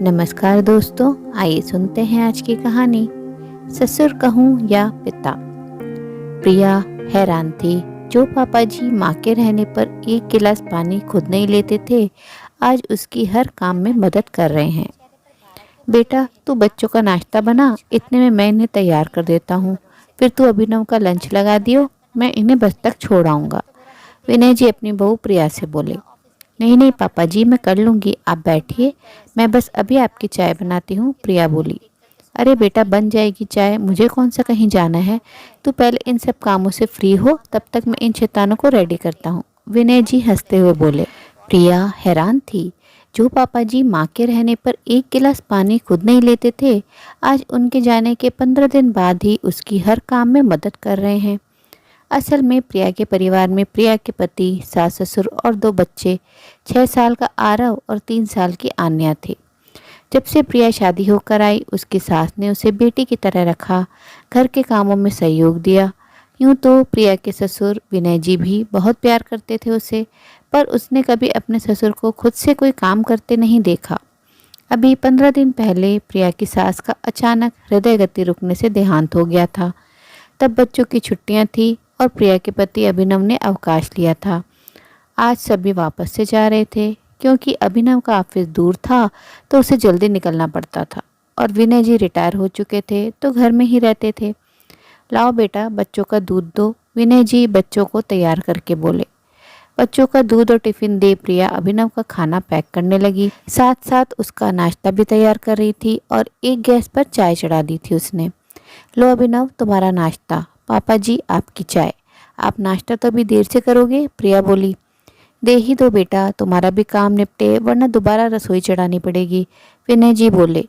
नमस्कार दोस्तों, आइए सुनते हैं आज की कहानी। ससुर कहूँ या पिता। प्रिया हैरान थी। जो पापा जी माँ के रहने पर एक गिलास पानी खुद नहीं लेते थे, आज उसकी हर काम में मदद कर रहे हैं। बेटा, तू बच्चों का नाश्ता बना, इतने में मैं इन्हें तैयार कर देता हूँ। फिर तू अभिनव का लंच लगा दियो, मैं इन्हें बस तक छोड़ आऊँगा। विनय जी अपनी बहू प्रिया से बोले। नहीं नहीं पापा जी, मैं कर लूँगी, आप बैठिए, मैं बस अभी आपकी चाय बनाती हूँ, प्रिया बोली। अरे बेटा, बन जाएगी चाय, मुझे कौन सा कहीं जाना है। तू पहले इन सब कामों से फ्री हो, तब तक मैं इन शैतानों को रेडी करता हूँ, विनय जी हंसते हुए बोले। प्रिया हैरान थी। जो पापा जी माँ के रहने पर एक गिलास पानी खुद नहीं लेते थे, आज उनके जाने के 15 दिन बाद ही उसकी हर काम में मदद कर रहे हैं। असल में प्रिया के परिवार में प्रिया के पति, सास ससुर और 2 बच्चे, 6 साल का आरव और 3 साल की आन्या थे। जब से प्रिया शादी होकर आई, उसकी सास ने उसे बेटी की तरह रखा, घर के कामों में सहयोग दिया। यूं तो प्रिया के ससुर विनय जी भी बहुत प्यार करते थे उसे, पर उसने कभी अपने ससुर को खुद से कोई काम करते नहीं देखा। अभी 15 दिन पहले प्रिया की सास का अचानक हृदय गति रुकने से देहांत हो गया था। तब बच्चों की छुट्टियां थी और प्रिया के पति अभिनव ने अवकाश लिया था। आज सभी वापस से जा रहे थे, क्योंकि अभिनव का ऑफिस दूर था तो उसे जल्दी निकलना पड़ता था, और विनय जी रिटायर हो चुके थे तो घर में ही रहते थे। लाओ बेटा, बच्चों का दूध दो, विनय जी बच्चों को तैयार करके बोले। बच्चों का दूध और टिफिन दे प्रिया अभिनव का खाना पैक करने लगी, साथ साथ उसका नाश्ता भी तैयार कर रही थी और एक गैस पर चाय चढ़ा दी थी उसने। लो अभिनव, तुम्हारा नाश्ता, पापा जी आपकी चाय। आप नाश्ता तो अभी देर से करोगे, प्रिया बोली। दे ही दो बेटा, तुम्हारा भी काम निपटे, वरना दोबारा रसोई चढ़ानी पड़ेगी, विनय जी बोले।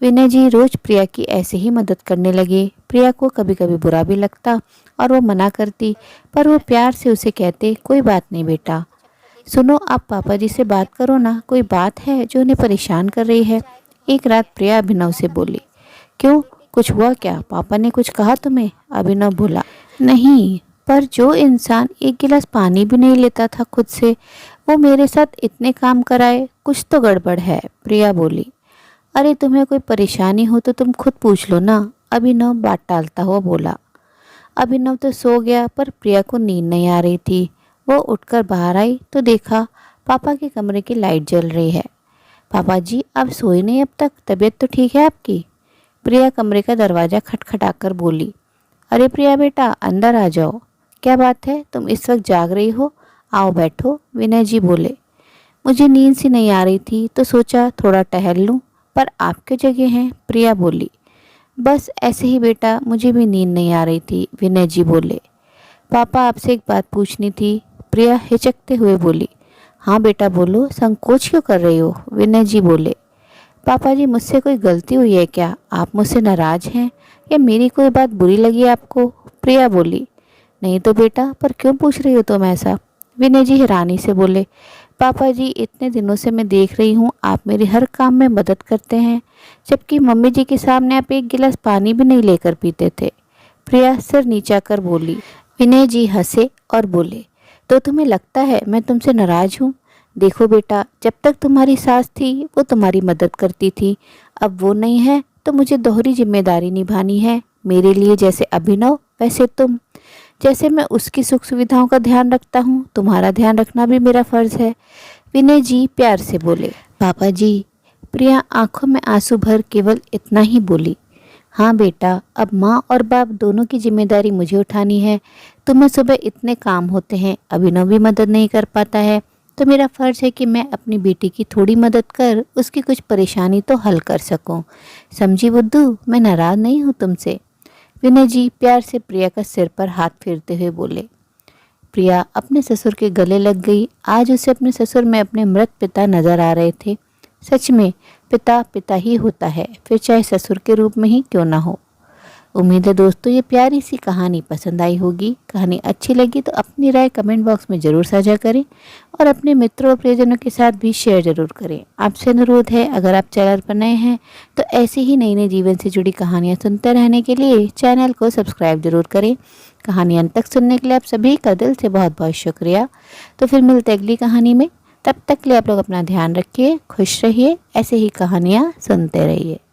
विनय जी रोज प्रिया की ऐसे ही मदद करने लगे। प्रिया को कभी कभी बुरा भी लगता और वो मना करती, पर वो प्यार से उसे कहते, कोई बात नहीं बेटा। सुनो, आप पापा जी से बात करो ना, कोई बात है जो उन्हें परेशान कर रही है, एक रात प्रिया अभिनव से बोली। क्यों, कुछ हुआ क्या, पापा ने कुछ कहा तुम्हें, अभिनव बोला। नहीं, पर जो इंसान एक गिलास पानी भी नहीं लेता था खुद से, वो मेरे साथ इतने काम कराए, कुछ तो गड़बड़ है, प्रिया बोली। अरे तुम्हें कोई परेशानी हो तो तुम खुद पूछ लो ना, अभिनव बात टालता हुआ बोला। अभिनव तो सो गया, पर प्रिया को नींद नहीं आ रही थी। वो उठकर बाहर आई तो देखा पापा के कमरे की लाइट जल रही है। पापा जी, आप सोए नहीं अब तक, तबीयत तो ठीक है आपकी, प्रिया कमरे का दरवाज़ा खटखटाकर बोली। अरे प्रिया बेटा, अंदर आ जाओ। क्या बात है, तुम इस वक्त जाग रही हो, आओ बैठो, विनय जी बोले। मुझे नींद सी नहीं आ रही थी तो सोचा थोड़ा टहल लूं, पर आप क्यों जगे हैं, प्रिया बोली। बस ऐसे ही बेटा, मुझे भी नींद नहीं आ रही थी, विनय जी बोले। पापा आपसे एक बात पूछनी थी, प्रिया हिचकते हुए बोली। हाँ बेटा बोलो, संकोच क्यों कर रही हो, विनय जी बोले। पापा जी, मुझसे कोई गलती हुई है क्या, आप मुझसे नाराज हैं या मेरी कोई बात बुरी लगी आपको, प्रिया बोली। नहीं तो बेटा, पर क्यों पूछ रही हो तुम ऐसा, विनय जी हैरानी से बोले। पापा जी, इतने दिनों से मैं देख रही हूँ आप मेरे हर काम में मदद करते हैं, जबकि मम्मी जी के सामने आप एक गिलास पानी भी नहीं लेकर पीते थे, प्रिया सिर नीचा कर बोली। विनय जी हंसे और बोले, तो तुम्हें लगता है मैं तुमसे नाराज हूँ। देखो बेटा, जब तक तुम्हारी सास थी वो तुम्हारी मदद करती थी, अब वो नहीं है तो मुझे दोहरी जिम्मेदारी निभानी है, मेरे लिए जैसे अभिनव वैसे तुम। जैसे मैं उसकी सुख सुविधाओं का ध्यान रखता हूँ, तुम्हारा ध्यान रखना भी मेरा फर्ज है, विनय जी प्यार से बोले। पापा जी, प्रिया आंखों में आंसू भर केवल इतना ही बोली। हाँ बेटा, अब माँ और बाप दोनों की जिम्मेदारी मुझे उठानी है। तुम्हें सुबह इतने काम होते हैं, अभिनव भी मदद नहीं कर पाता है, तो मेरा फ़र्ज़ है कि मैं अपनी बेटी की थोड़ी मदद कर उसकी कुछ परेशानी तो हल कर सकूं। समझी बुद्धू, मैं नाराज़ नहीं हूँ तुमसे, विनय जी प्यार से प्रिया का सिर पर हाथ फेरते हुए बोले। प्रिया अपने ससुर के गले लग गई। आज उसे अपने ससुर में अपने मृत पिता नजर आ रहे थे। सच में पिता पिता ही होता है, फिर चाहे ससुर के रूप में ही क्यों ना हो। उम्मीद है दोस्तों ये प्यारी सी कहानी पसंद आई होगी। कहानी अच्छी लगी तो अपनी राय कमेंट बॉक्स में ज़रूर साझा करें और अपने मित्रों और प्रियजनों के साथ भी शेयर ज़रूर करें। आपसे अनुरोध है, अगर आप चैनल पर नए हैं तो ऐसे ही नई नई जीवन से जुड़ी कहानियाँ सुनते रहने के लिए चैनल को सब्सक्राइब जरूर करें। कहानी अंत तक सुनने के लिए आप सभी का दिल से बहुत बहुत शुक्रिया। तो फिर मिलते अगली कहानी में, तब तक के लिए आप लोग अपना ध्यान रखिए, खुश रहिए, ऐसे ही कहानियाँ सुनते रहिए।